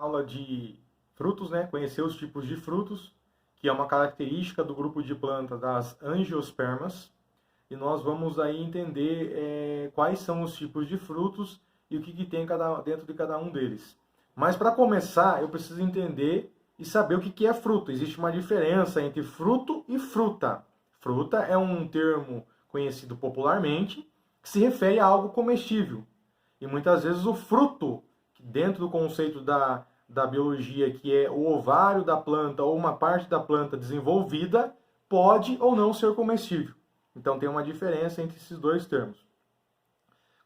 aula de frutos, né? Conhecer os tipos de frutos, que é uma característica do grupo de plantas das angiospermas. E nós vamos aí entender quais são os tipos de frutos e o que tem dentro de cada um deles. Mas para começar, eu preciso entender e saber o que é fruto. Existe uma diferença entre fruto e fruta. Fruta é um termo conhecido popularmente que se refere a algo comestível. E muitas vezes o fruto, dentro do conceito da biologia, que é o ovário da planta ou uma parte da planta desenvolvida, pode ou não ser comestível. Então tem uma diferença entre esses dois termos.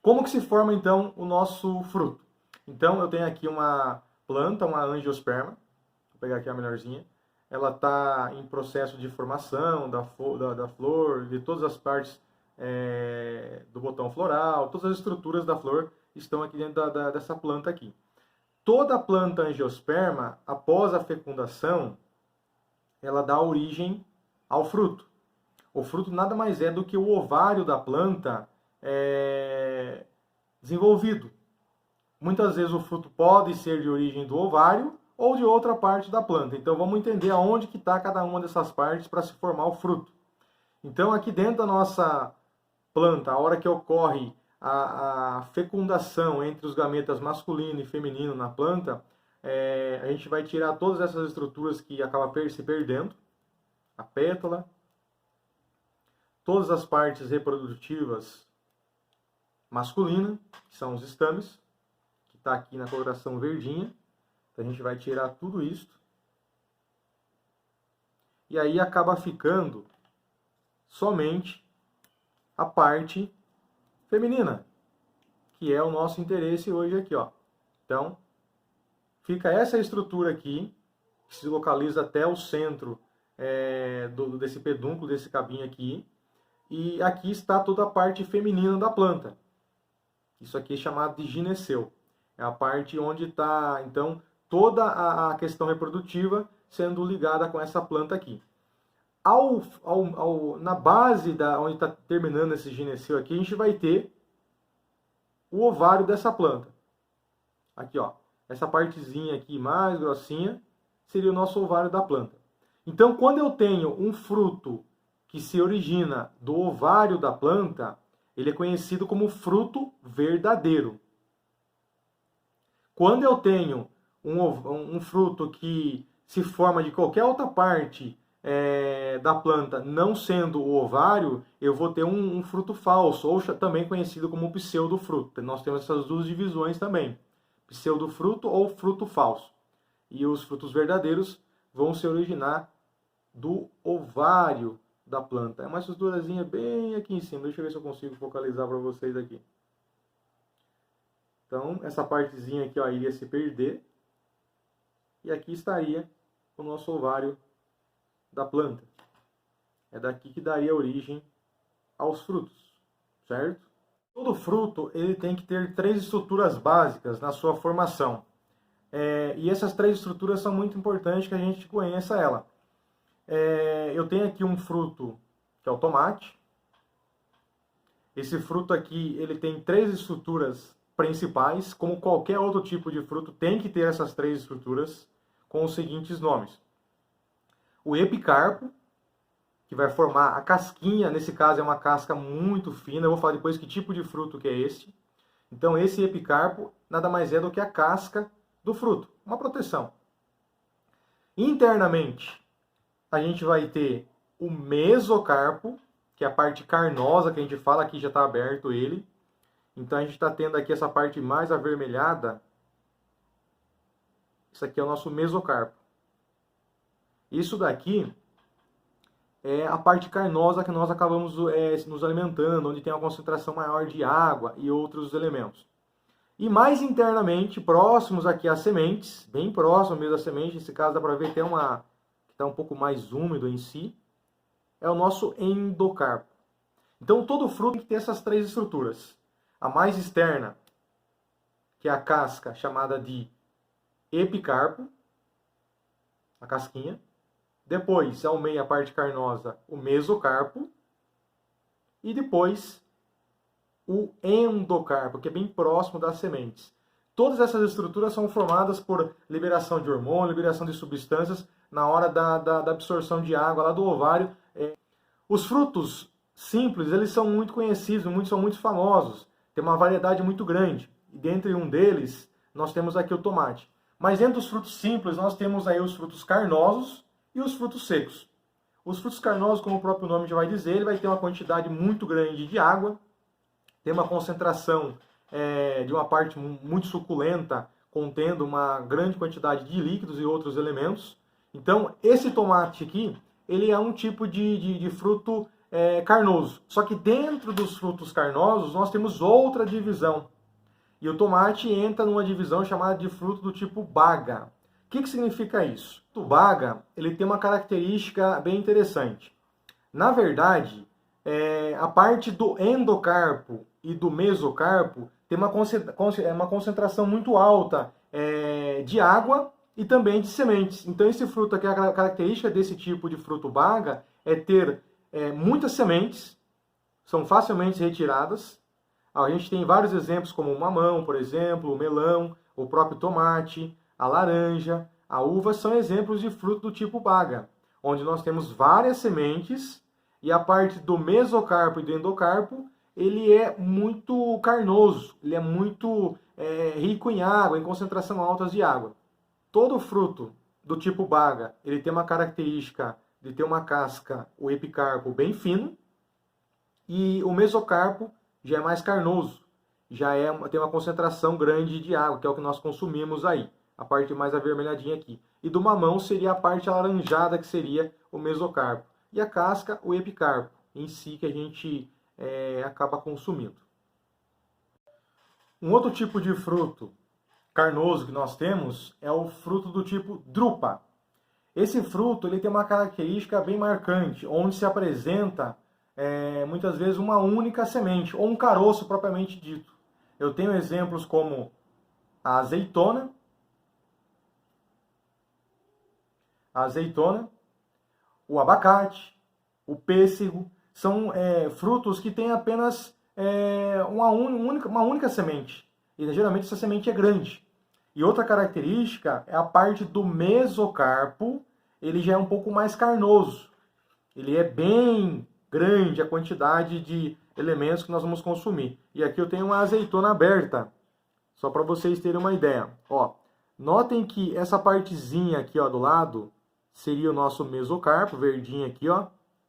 Como que se forma então o nosso fruto? Então eu tenho aqui uma planta, uma angiosperma. Vou pegar aqui a melhorzinha. Ela está em processo de formação da flor, de todas as partes do botão floral, todas as estruturas da flor estão aqui dentro dessa planta aqui. Toda planta angiosperma, após a fecundação, ela dá origem ao fruto. O fruto nada mais é do que o ovário da planta desenvolvido. Muitas vezes o fruto pode ser de origem do ovário ou de outra parte da planta. Então vamos entender aonde que está cada uma dessas partes para se formar o fruto. Então aqui dentro da nossa planta, a hora que ocorre a fecundação entre os gametas masculino e feminino na planta, a gente vai tirar todas essas estruturas que acabam se perdendo, a pétala, todas as partes reprodutivas masculinas, que são os estames, que está aqui na coloração verdinha. Então a gente vai tirar tudo isso. E aí acaba ficando somente a parte feminina, que é o nosso interesse hoje aqui, ó. Então, fica essa estrutura aqui, que se localiza até o centro desse pedúnculo, desse cabinho aqui. E aqui está toda a parte feminina da planta. Isso aqui é chamado de gineceu. É a parte onde está, então, toda a questão reprodutiva sendo ligada com essa planta aqui. Na base onde está terminando esse gineceu aqui, a gente vai ter o ovário dessa planta. Aqui, ó. Essa partezinha aqui mais grossinha seria o nosso ovário da planta. Então, quando eu tenho um fruto que se origina do ovário da planta, ele é conhecido como fruto verdadeiro. Quando eu tenho um fruto que se forma de qualquer outra parte da planta, não sendo o ovário, eu vou ter um fruto falso, ou também conhecido como pseudofruto. Nós temos essas duas divisões também, pseudofruto ou fruto falso. E os frutos verdadeiros vão se originar do ovário da planta. É uma estruturazinha bem aqui em cima. Deixa eu ver se eu consigo focalizar para vocês aqui. Então, essa partezinha aqui, ó, iria se perder. E aqui estaria o nosso ovário da planta. É daqui que daria origem aos frutos, certo? Todo fruto ele tem que ter 3 estruturas básicas na sua formação. E essas 3 estruturas são muito importantes que a gente conheça ela. Eu tenho aqui um fruto que é o tomate. Esse fruto aqui ele tem 3 estruturas principais, como qualquer outro tipo de fruto tem que ter essas 3 estruturas com os seguintes nomes. O epicarpo, que vai formar a casquinha, nesse caso é uma casca muito fina, eu vou falar depois que tipo de fruto que é este. Então esse epicarpo nada mais é do que a casca do fruto, uma proteção. Internamente, a gente vai ter o mesocarpo, que é a parte carnosa que a gente fala, aqui já está aberto ele. Então a gente está tendo aqui essa parte mais avermelhada. Isso aqui é o nosso mesocarpo. Isso daqui é a parte carnosa que nós acabamos nos alimentando, onde tem uma concentração maior de água e outros elementos. E mais internamente, próximos aqui às sementes, bem próximo mesmo às sementes, nesse caso dá para ver que está um pouco mais úmido em si, é o nosso endocarpo. Então todo fruto tem que ter essas 3 estruturas. A mais externa, que é a casca, chamada de epicarpo, a casquinha. Depois, ao meio, a parte carnosa, o mesocarpo. E depois, o endocarpo, que é bem próximo das sementes. Todas essas estruturas são formadas por liberação de hormônio, liberação de substâncias na hora da absorção de água lá do ovário. Os frutos simples, eles são muito conhecidos, são muito famosos. Tem uma variedade muito grande. E dentre um deles, nós temos aqui o tomate. Mas entre os frutos simples, nós temos aí os frutos carnosos e os frutos secos. Os frutos carnosos, como o próprio nome já vai dizer, ele vai ter uma quantidade muito grande de água, tem uma concentração de uma parte muito suculenta, contendo uma grande quantidade de líquidos e outros elementos. Então, esse tomate aqui, ele é um tipo de fruto carnoso. Só que dentro dos frutos carnosos, nós temos outra divisão. E o tomate entra numa divisão chamada de fruto do tipo baga. O que significa isso? O baga, ele tem uma característica bem interessante. Na verdade, a parte do endocarpo e do mesocarpo tem uma concentração muito alta de água e também de sementes. Então esse fruto aqui, a característica desse tipo de fruto baga é ter muitas sementes, são facilmente retiradas. A gente tem vários exemplos como o mamão, por exemplo, o melão, o próprio tomate, a laranja, a uva, são exemplos de fruto do tipo baga, onde nós temos várias sementes e a parte do mesocarpo e do endocarpo, ele é muito carnoso, ele é muito rico em água, em concentração alta de água. Todo fruto do tipo baga, ele tem uma característica de ter uma casca, o epicarpo, bem fino, e o mesocarpo já é mais carnoso, tem uma concentração grande de água, que é o que nós consumimos aí, a parte mais avermelhadinha aqui. E do mamão seria a parte alaranjada, que seria o mesocarpo. E a casca, o epicarpo, em si, que a gente acaba consumindo. Um outro tipo de fruto carnoso que nós temos é o fruto do tipo drupa. Esse fruto ele tem uma característica bem marcante, onde se apresenta muitas vezes uma única semente, ou um caroço propriamente dito. Eu tenho exemplos como a azeitona, o abacate, o pêssego, são frutos que têm apenas uma única semente. E geralmente essa semente é grande. E outra característica é a parte do mesocarpo, ele já é um pouco mais carnoso. Ele é bem grande a quantidade de elementos que nós vamos consumir. E aqui eu tenho uma azeitona aberta, só para vocês terem uma ideia. Ó, notem que essa partezinha aqui, ó, do lado seria o nosso mesocarpo, verdinho aqui, ó,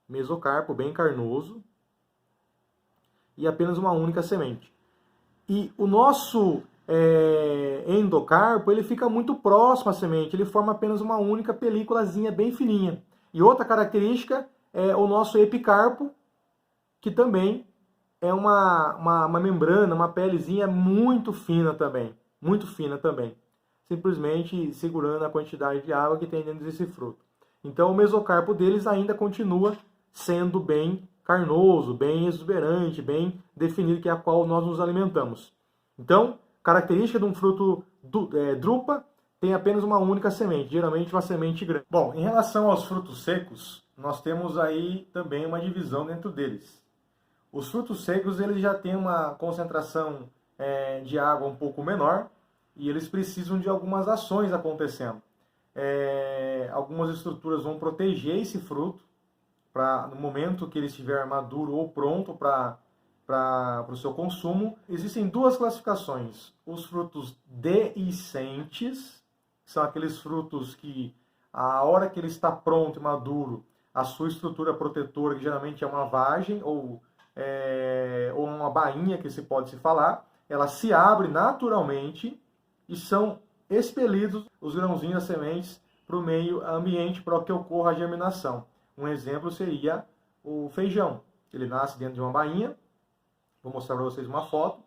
mesocarpo bem carnoso e apenas uma única semente. E o nosso endocarpo, ele fica muito próximo à semente, ele forma apenas uma única películazinha bem fininha. E outra característica é o nosso epicarpo, que também é uma membrana, uma pelezinha muito fina também, simplesmente segurando a quantidade de água que tem dentro desse fruto. Então o mesocarpo deles ainda continua sendo bem carnoso, bem exuberante, bem definido, que é a qual nós nos alimentamos. Então, característica de um fruto drupa tem apenas uma única semente, geralmente uma semente grande. Bom, em relação aos frutos secos, nós temos aí também uma divisão dentro deles. Os frutos secos eles já têm uma concentração de água um pouco menor e eles precisam de algumas ações acontecendo. Algumas estruturas vão proteger esse fruto para no momento que ele estiver maduro ou pronto para o seu consumo. Existem duas classificações: os frutos deiscentes, que são aqueles frutos que a hora que ele está pronto e maduro, a sua estrutura protetora, que geralmente é uma vagem ou uma bainha, que se pode se falar, ela se abre naturalmente e são expelidos os grãozinhos, as sementes, para o meio ambiente para que ocorra a germinação. Um exemplo seria o feijão. Ele nasce dentro de uma bainha. Vou mostrar para vocês uma foto.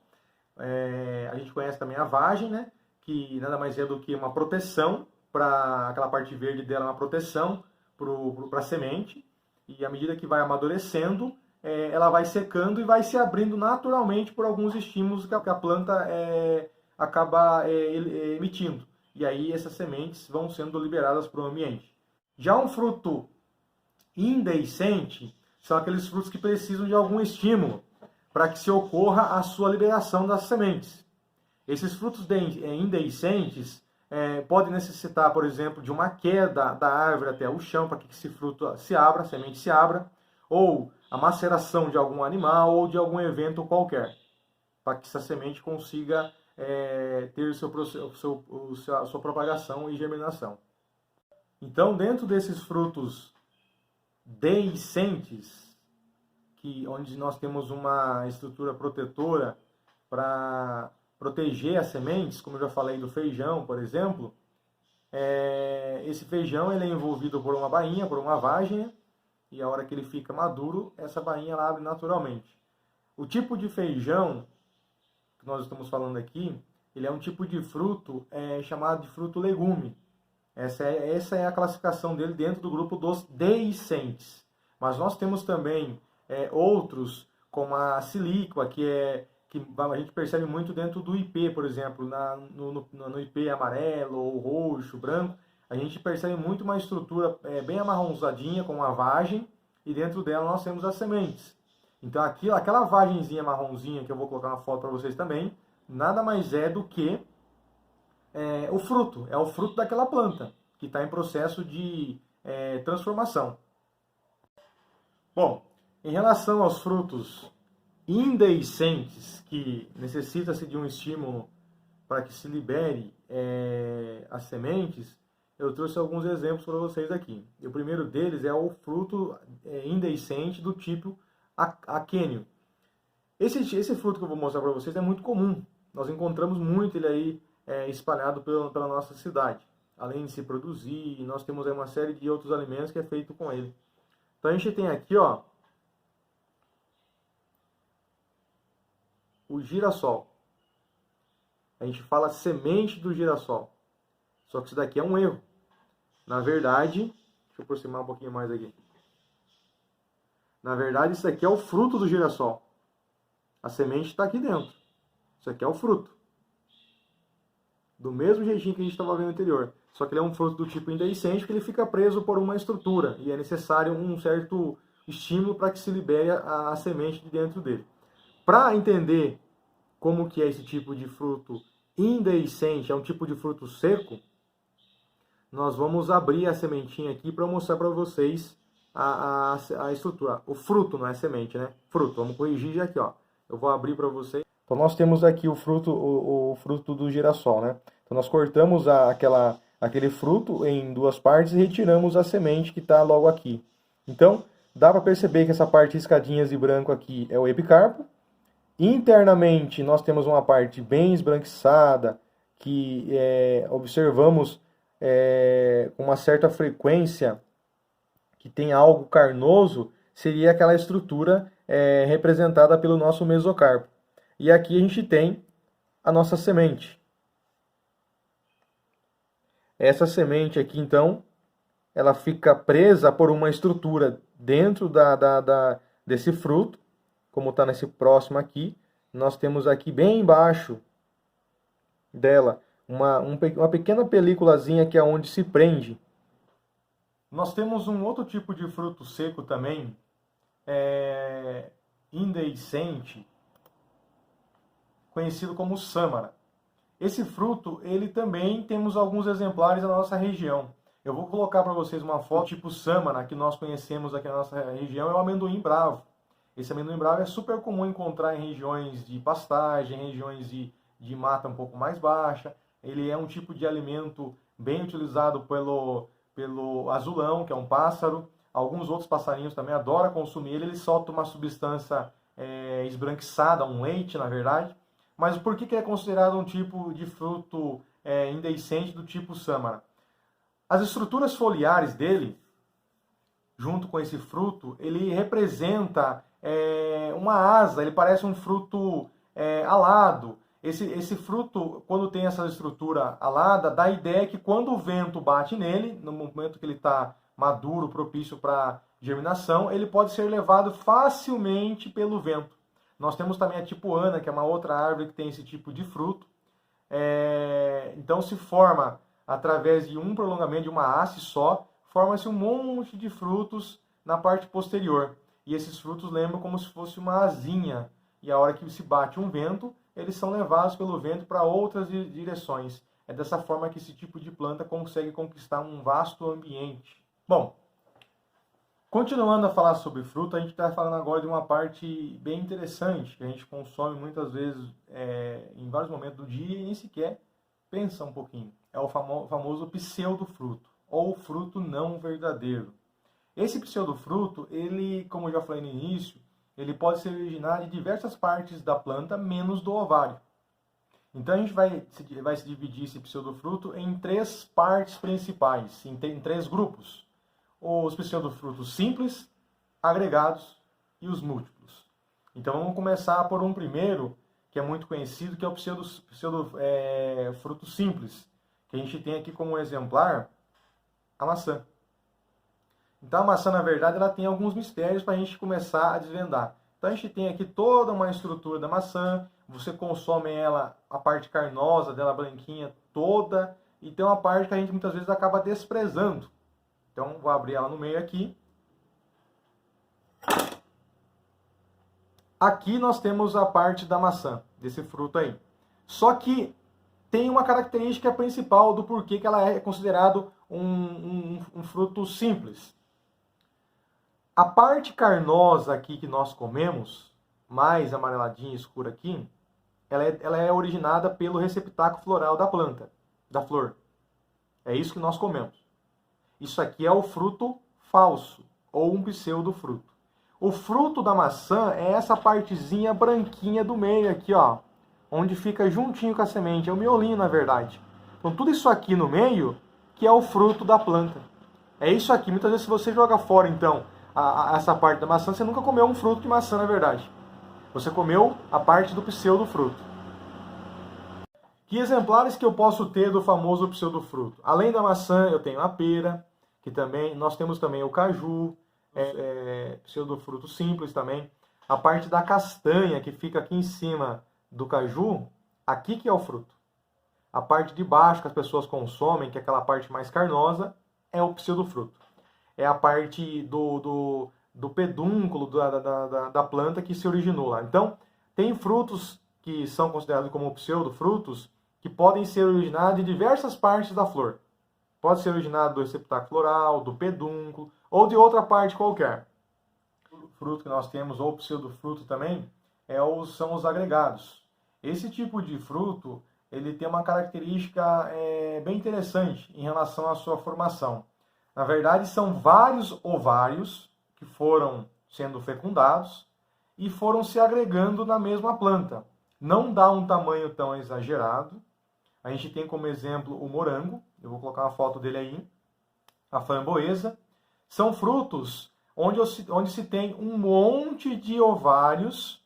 A gente conhece também a vagem, né? Que nada mais é do que uma proteção, para aquela parte verde dela, uma proteção para a semente. E à medida que vai amadurecendo, ela vai secando e vai se abrindo naturalmente por alguns estímulos que a planta acaba emitindo. E aí essas sementes vão sendo liberadas para o ambiente. Já um fruto indeiscente são aqueles frutos que precisam de algum estímulo para que se ocorra a sua liberação das sementes. Esses frutos indehiscentes podem necessitar, por exemplo, de uma queda da árvore até o chão para que esse fruto se abra, a semente se abra, ou a maceração de algum animal ou de algum evento qualquer, para que essa semente consiga ter a sua propagação e germinação. Então, dentro desses frutos dehiscentes, onde nós temos uma estrutura protetora para proteger as sementes, como eu já falei do feijão, por exemplo, esse feijão ele é envolvido por uma bainha, por uma vagem, e a hora que ele fica maduro, essa bainha ela abre naturalmente. O tipo de feijão que nós estamos falando aqui, ele é um tipo de fruto chamado de fruto legume. Essa é a classificação dele dentro do grupo dos dehiscentes. Mas nós temos também outros, como a silíqua, que a gente percebe muito dentro do ipê, por exemplo, no ipê amarelo, ou roxo, branco, a gente percebe muito uma estrutura bem amarronzadinha, com uma vagem, e dentro dela nós temos as sementes. Então aquela vagenzinha marronzinha, que eu vou colocar uma foto para vocês também, nada mais é do que o fruto, é o fruto daquela planta, que está em processo de transformação. Bom, em relação aos frutos indehiscentes, que necessita-se de um estímulo para que se libere as sementes, eu trouxe alguns exemplos para vocês aqui. E o primeiro deles é o fruto indehiscente do tipo aquênio. Esse fruto que eu vou mostrar para vocês é muito comum. Nós encontramos muito ele aí espalhado pela nossa cidade. Além de se produzir, nós temos aí uma série de outros alimentos que é feito com ele. Então a gente tem aqui, ó, o girassol. A gente fala semente do girassol. Só que isso daqui é um erro. Na verdade, deixa eu aproximar um pouquinho mais aqui. Na verdade, isso aqui é o fruto do girassol. A semente está aqui dentro. Isso aqui é o fruto. Do mesmo jeitinho que a gente estava vendo anterior. Só que ele é um fruto do tipo indehiscente, porque ele fica preso por uma estrutura. E é necessário um certo estímulo para que se libere a semente de dentro dele. Para entender como que é esse tipo de fruto indehiscente, é um tipo de fruto seco, nós vamos abrir a sementinha aqui para mostrar para vocês a estrutura. O fruto, não é semente, né? Fruto. Vamos corrigir já aqui, ó. Eu vou abrir para vocês. Então nós temos aqui o fruto do girassol, né? Então nós cortamos aquele fruto em duas partes e retiramos a semente que está logo aqui. Então dá para perceber que essa parte riscadinhas de branco aqui é o epicarpo. Internamente nós temos uma parte bem esbranquiçada que observamos com uma certa frequência que tem algo carnoso, seria aquela estrutura representada pelo nosso mesocarpo. E aqui a gente tem a nossa semente. Essa semente aqui, então, ela fica presa por uma estrutura dentro desse fruto, como está nesse próximo aqui. Nós temos aqui bem embaixo dela uma pequena películazinha que é onde se prende. Nós temos um outro tipo de fruto seco também, indehiscente, conhecido como sâmara. Esse fruto, ele também temos alguns exemplares na nossa região. Eu vou colocar para vocês uma foto tipo sâmara, que nós conhecemos aqui na nossa região, é o amendoim bravo. Esse amendoim bravo é super comum encontrar em regiões de pastagem, regiões de mata um pouco mais baixa. Ele é um tipo de alimento bem utilizado pelo azulão, que é um pássaro. Alguns outros passarinhos também adoram consumir ele. Ele solta uma substância esbranquiçada, um leite, na verdade. Mas por que é considerado um tipo de fruto indehiscente do tipo sâmara? As estruturas foliares dele, junto com esse fruto, ele representa uma asa, ele parece um fruto alado. Esse fruto, quando tem essa estrutura alada, dá a ideia que quando o vento bate nele, no momento que ele está maduro, propício para germinação, ele pode ser levado facilmente pelo vento. Nós temos também a tipuana, que é uma outra árvore que tem esse tipo de fruto. Então se forma, através de um prolongamento de uma haste só, forma-se um monte de frutos na parte posterior. E esses frutos lembram como se fosse uma asinha. E a hora que se bate um vento, eles são levados pelo vento para outras direções. É dessa forma que esse tipo de planta consegue conquistar um vasto ambiente. Bom, continuando a falar sobre fruta, a gente está falando agora de uma parte bem interessante, que a gente consome muitas vezes em vários momentos do dia e nem sequer pensa um pouquinho. É o famoso pseudofruto, ou fruto não verdadeiro. Esse pseudofruto, ele, como eu já falei no início, ele pode se originar de diversas partes da planta, menos do ovário. Então a gente vai se dividir esse pseudofruto em 3 partes principais, em 3 grupos. Os pseudofrutos simples, agregados e os múltiplos. Então vamos começar por um primeiro, que é muito conhecido, que é o fruto simples, que a gente tem aqui como exemplar a maçã. Então a maçã, na verdade, ela tem alguns mistérios para a gente começar a desvendar. Então a gente tem aqui toda uma estrutura da maçã, você consome ela, a parte carnosa dela, branquinha, toda, e tem uma parte que a gente muitas vezes acaba desprezando. Então vou abrir ela no meio aqui. Aqui nós temos a parte da maçã, desse fruto aí. Só que tem uma característica principal do porquê que ela é considerado um fruto simples. A parte carnosa aqui que nós comemos, mais amareladinha escura aqui, ela é originada pelo receptáculo floral da planta, da flor. É isso que nós comemos. Isso aqui é o fruto falso, ou um pseudofruto. O fruto da maçã é essa partezinha branquinha do meio aqui, ó, onde fica juntinho com a semente, é o miolinho, na verdade. Então tudo isso aqui no meio que é o fruto da planta. É isso aqui. Muitas vezes se você joga fora, então, essa parte da maçã, você nunca comeu um fruto de maçã, na verdade. Você comeu a parte do pseudofruto. Que exemplares que eu posso ter do famoso pseudofruto? Além da maçã, eu tenho a pera, que também, nós temos também o caju, pseudofruto simples também. A parte da castanha, que fica aqui em cima do caju, aqui que é o fruto. A parte de baixo que as pessoas consomem, que é aquela parte mais carnosa, é o pseudofruto. É a parte do pedúnculo da planta que se originou lá. Então, tem frutos que são considerados como pseudofrutos que podem ser originados de diversas partes da flor. Pode ser originado do receptáculo floral, do pedúnculo ou de outra parte qualquer. O fruto que nós temos, ou pseudofruto também, são os agregados. Esse tipo de fruto ele tem uma característica bem interessante em relação à sua formação. Na verdade, são vários ovários que foram sendo fecundados e foram se agregando na mesma planta. Não dá um tamanho tão exagerado. A gente tem como exemplo o morango, eu vou colocar uma foto dele aí, a framboesa. São frutos onde se tem um monte de ovários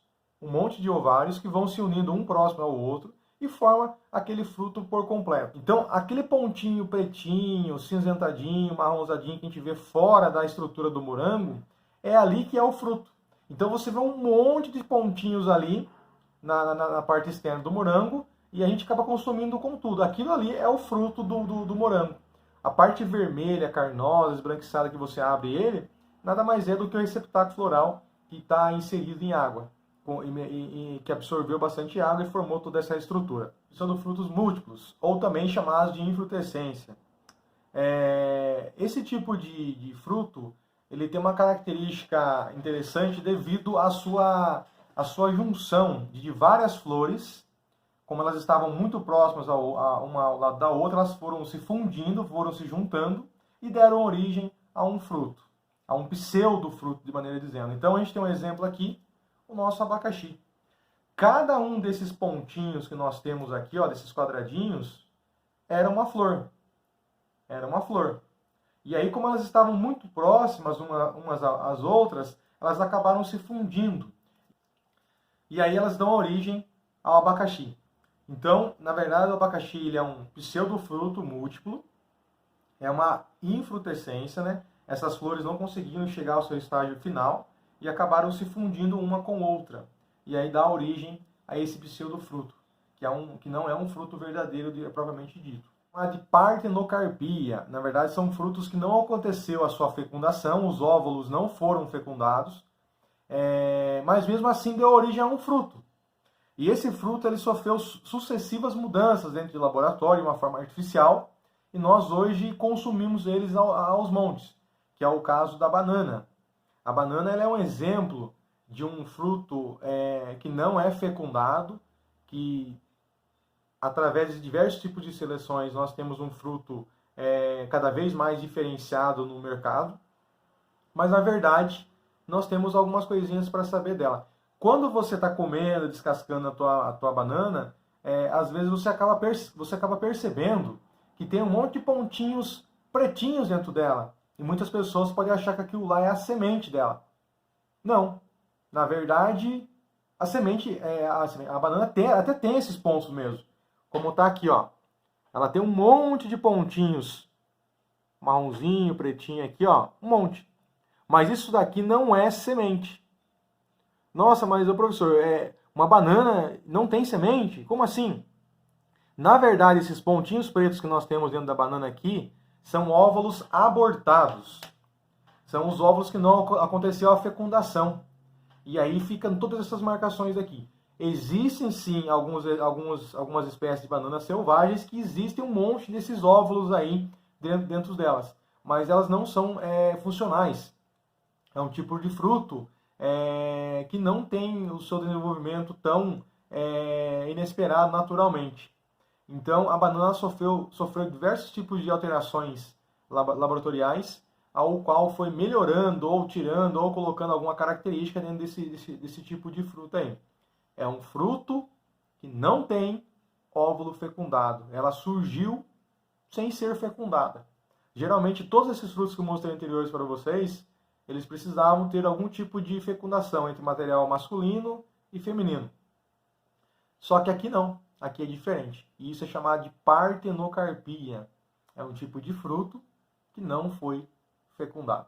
que vão se unindo um próximo ao outro e forma aquele fruto por completo. Então, aquele pontinho pretinho, cinzentadinho, marronzadinho que a gente vê fora da estrutura do morango, é ali que é o fruto. Então, você vê um monte de pontinhos ali na parte externa do morango e a gente acaba consumindo com tudo. Aquilo ali é o fruto do morango. A parte vermelha, carnosa, esbranquiçada que você abre ele, nada mais é do que o receptáculo floral que está inserido em água, que absorveu bastante água e formou toda essa estrutura. São dos frutos múltiplos, ou também chamados de infrutescência. Esse tipo de fruto ele tem uma característica interessante devido à sua junção de várias flores. Como elas estavam muito próximas uma ao lado da outra, elas foram se fundindo, foram se juntando e deram origem a um fruto, a um pseudofruto, de maneira dizendo. Então a gente tem um exemplo aqui, o nosso abacaxi. Cada um desses pontinhos que nós temos aqui, ó, desses quadradinhos, era uma flor. Era uma flor. E aí, como elas estavam muito próximas umas às outras, elas acabaram se fundindo. E aí elas dão origem ao abacaxi. Então, na verdade, o abacaxi ele é um pseudofruto múltiplo, é uma infrutescência, né? Essas flores não conseguiram chegar ao seu estágio final e acabaram se fundindo uma com outra. E aí dá origem a esse pseudofruto, que não é um fruto verdadeiro propriamente dito. A de partenocarpia, na verdade, são frutos que não aconteceu a sua fecundação, os óvulos não foram fecundados, mas mesmo assim deu origem a um fruto. E esse fruto ele sofreu sucessivas mudanças dentro de laboratório, de uma forma artificial, e nós hoje consumimos eles aos montes, que é o caso da banana. A banana ela é um exemplo de um fruto que não é fecundado, que através de diversos tipos de seleções nós temos um fruto cada vez mais diferenciado no mercado, mas na verdade nós temos algumas coisinhas para saber dela. Quando você está comendo, descascando a tua banana, às vezes você acaba percebendo que tem um monte de pontinhos pretinhos dentro dela. E muitas pessoas podem achar que aquilo lá é a semente dela. Não. Na verdade, a banana até tem esses pontos mesmo. Como está aqui, ó. Ela tem um monte de pontinhos. Marronzinho, pretinho aqui, ó. Um monte. Mas isso daqui não é semente. Nossa, mas o professor, uma banana não tem semente? Como assim? Na verdade, esses pontinhos pretos que nós temos dentro da banana aqui são óvulos abortados. São os óvulos que não aconteceu a fecundação. E aí ficam todas essas marcações aqui. Existem sim algumas espécies de bananas selvagens que existem um monte desses óvulos aí dentro delas. Mas elas não são funcionais. É um tipo de fruto que não tem o seu desenvolvimento tão inesperado naturalmente. Então, a banana sofreu diversos tipos de alterações laboratoriais, ao qual foi melhorando, ou tirando, ou colocando alguma característica dentro desse tipo de fruta aí. É um fruto que não tem óvulo fecundado. Ela surgiu sem ser fecundada. Geralmente, todos esses frutos que eu mostrei anteriores para vocês, eles precisavam ter algum tipo de fecundação entre material masculino e feminino. Só que aqui não. Aqui é diferente. E isso é chamado de partenocarpia. É um tipo de fruto que não foi fecundado.